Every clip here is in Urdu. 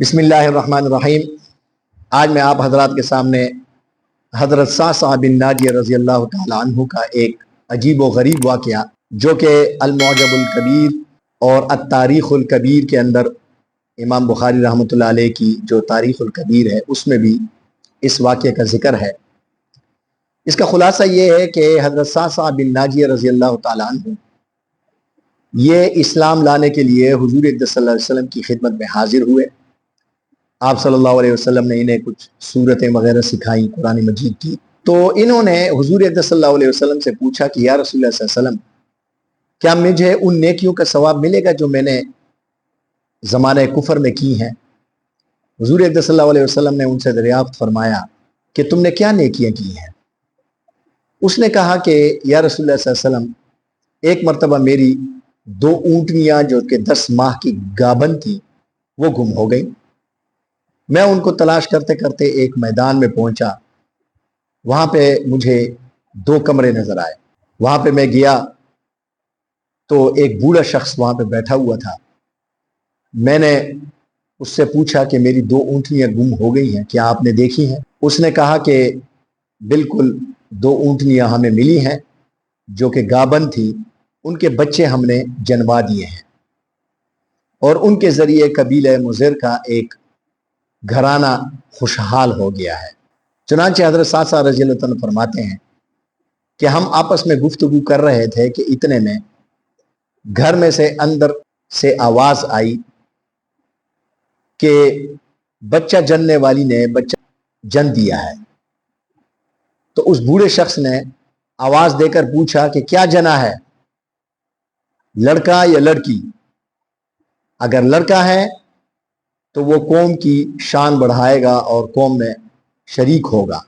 بسم اللہ الرحمن الرحیم۔ آج میں آپ حضرات کے سامنے حضرت صعصع بن ناجیہ رضی اللہ تعالی عنہ کا ایک عجیب و غریب واقعہ جو کہ المعجم الکبیر اور التاریخ الکبیر کے اندر امام بخاری رحمۃ اللہ علیہ کی جو تاریخ الکبیر ہے اس میں بھی اس واقعے کا ذکر ہے۔ اس کا خلاصہ یہ ہے کہ حضرت صعصع بن ناجیہ رضی اللہ تعالی عنہ یہ اسلام لانے کے لیے حضور اقدس صلی اللہ علیہ وسلم کی خدمت میں حاضر ہوئے۔ آپ صلی اللہ علیہ وسلم نے انہیں کچھ صورتیں وغیرہ سکھائیں قرآن مجید کی، تو انہوں نے حضور اقدس صلی اللہ علیہ وسلم سے پوچھا کہ یا رسول اللہ صلی اللہ علیہ وسلم، کیا مجھے ان نیکیوں کا ثواب ملے گا جو میں نے زمانہ کفر میں کی ہیں؟ حضور اقدس صلی اللہ علیہ وسلم نے ان سے دریافت فرمایا کہ تم نے کیا نیکیاں کی ہیں؟ اس نے کہا کہ یا رسول اللہ صلی اللہ علیہ وسلم، ایک مرتبہ میری 2 اونٹنیاں جو کہ 10 ماہ کی گابن تھی وہ گم ہو گئیں۔ میں ان کو تلاش کرتے کرتے ایک میدان میں پہنچا، وہاں پہ مجھے 2 کمرے نظر آئے۔ وہاں پہ میں گیا تو ایک بوڑھا شخص وہاں پہ بیٹھا ہوا تھا۔ میں نے اس سے پوچھا کہ میری 2 اونٹنیاں گم ہو گئی ہیں، کیا آپ نے دیکھی ہیں؟ اس نے کہا کہ بالکل 2 اونٹنیاں ہمیں ملی ہیں جو کہ گابن تھی، ان کے بچے ہم نے جنوا دیے ہیں اور ان کے ذریعے قبیلہ مضر کا ایک گھرانہ خوشحال ہو گیا ہے۔ چنانچہ حضرت صعصع رضی اللہ عنہ فرماتے ہیں کہ ہم آپس میں گفتگو کر رہے تھے کہ اتنے میں گھر میں سے اندر سے آواز آئی کہ بچہ جننے والی نے بچہ جن دیا ہے۔ تو اس بوڑھے شخص نے آواز دے کر پوچھا کہ کیا جنا ہے، لڑکا یا لڑکی؟ اگر لڑکا ہے تو وہ قوم کی شان بڑھائے گا اور قوم میں شریک ہوگا،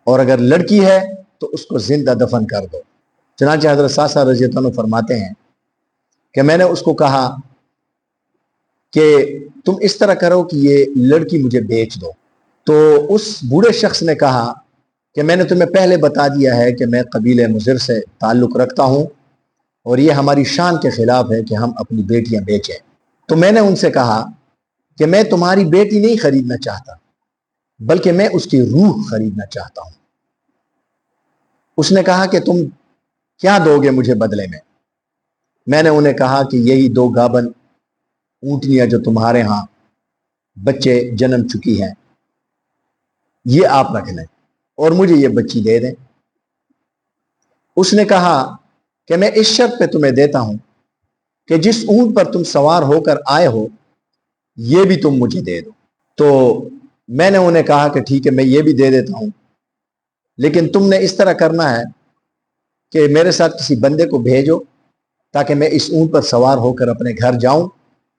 اور اگر لڑکی ہے تو اس کو زندہ دفن کر دو۔ چنانچہ حضرت صعصع رضی اللہ عنہ فرماتے ہیں کہ میں نے اس کو کہا کہ تم اس طرح کرو کہ یہ لڑکی مجھے بیچ دو۔ تو اس بوڑھے شخص نے کہا کہ میں نے تمہیں پہلے بتا دیا ہے کہ میں قبیلہ مضر سے تعلق رکھتا ہوں اور یہ ہماری شان کے خلاف ہے کہ ہم اپنی بیٹیاں بیچیں۔ تو میں نے ان سے کہا کہ میں تمہاری بیٹی نہیں خریدنا چاہتا بلکہ میں اس کی روح خریدنا چاہتا ہوں۔ اس نے کہا کہ تم کیا دو گے مجھے بدلے میں؟ میں نے انہیں کہا کہ یہی 2 گابن اونٹنیاں جو تمہارے ہاں بچے جنم چکی ہیں یہ آپ رکھ لیں اور مجھے یہ بچی دے دیں۔ اس نے کہا کہ میں اس شرط پہ تمہیں دیتا ہوں کہ جس اونٹ پر تم سوار ہو کر آئے ہو یہ بھی تم مجھے دے دو۔ تو میں نے انہیں کہا کہ ٹھیک ہے، میں یہ بھی دے دیتا ہوں، لیکن تم نے اس طرح کرنا ہے کہ میرے ساتھ کسی بندے کو بھیجو تاکہ میں اس اونٹ پر سوار ہو کر اپنے گھر جاؤں،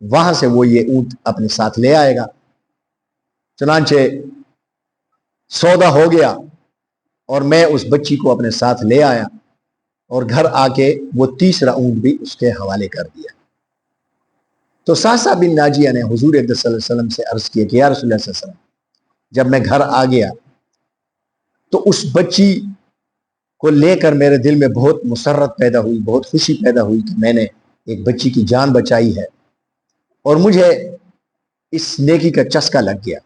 وہاں سے وہ یہ اونٹ اپنے ساتھ لے آئے گا۔ چنانچہ سودا ہو گیا اور میں اس بچی کو اپنے ساتھ لے آیا اور گھر آ کے وہ 3را اونٹ بھی اس کے حوالے کر دیا۔ تو صعصع بن ناجیہ نے حضور اقدس صلی اللہ علیہ وسلم سے عرض کیا کہ یا رسول اللہ صلی اللہ علیہ وسلم، جب میں گھر آ گیا تو اس بچی کو لے کر میرے دل میں بہت مسرت پیدا ہوئی، بہت خوشی پیدا ہوئی کہ میں نے ایک بچی کی جان بچائی ہے، اور مجھے اس نیکی کا چسکا لگ گیا۔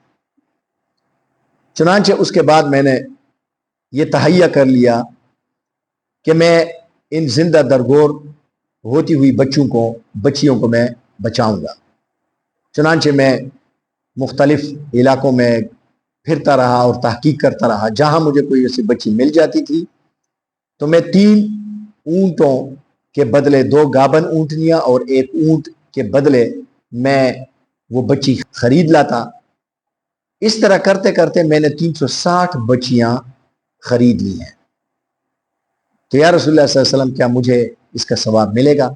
چنانچہ اس کے بعد میں نے یہ تہیہ کر لیا کہ میں ان زندہ درگور ہوتی ہوئی بچیوں کو میں بچاؤں گا۔ چنانچہ میں مختلف علاقوں میں پھرتا رہا اور تحقیق کرتا رہا، جہاں مجھے کوئی ایسی بچی مل جاتی تھی تو میں 3 اونٹوں کے بدلے 2 گابن اونٹنیاں اور 1 اونٹ کے بدلے میں وہ بچی خرید لاتا۔ اس طرح کرتے کرتے میں نے 360 بچیاں خرید لی ہیں۔ تو یا رسول اللہ صلی اللہ علیہ وسلم، کیا مجھے اس کا ثواب ملے گا؟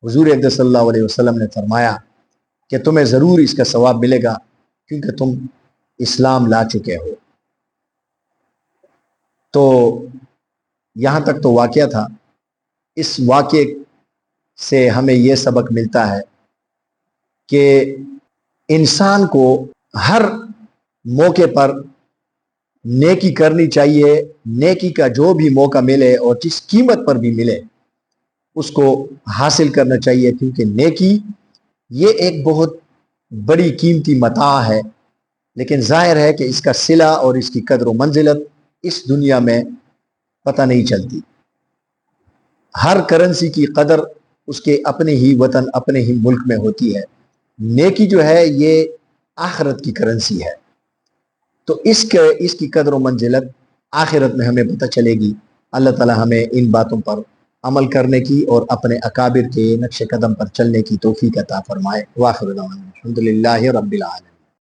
حضور اقدس صلی اللہ علیہ وسلم نے فرمایا کہ تمہیں ضرور اس کا ثواب ملے گا کیونکہ تم اسلام لا چکے ہو۔ تو یہاں تک تو واقعہ تھا۔ اس واقعے سے ہمیں یہ سبق ملتا ہے کہ انسان کو ہر موقع پر نیکی کرنی چاہیے۔ نیکی کا جو بھی موقع ملے اور جس قیمت پر بھی ملے اس کو حاصل کرنا چاہیے، کیونکہ نیکی یہ ایک بہت بڑی قیمتی متاع ہے، لیکن ظاہر ہے کہ اس کا صلہ اور اس کی قدر و منزلت اس دنیا میں پتہ نہیں چلتی۔ ہر کرنسی کی قدر اس کے اپنے ہی وطن، اپنے ہی ملک میں ہوتی ہے۔ نیکی جو ہے یہ آخرت کی کرنسی ہے، تو اس کی قدر و منزلت آخرت میں ہمیں پتہ چلے گی۔ اللہ تعالی ہمیں ان باتوں پر عمل کرنے کی اور اپنے اکابر کے نقش قدم پر چلنے کی توفیق عطا فرمائے۔ وآخر دعوانا الحمدللہ رب العالمین۔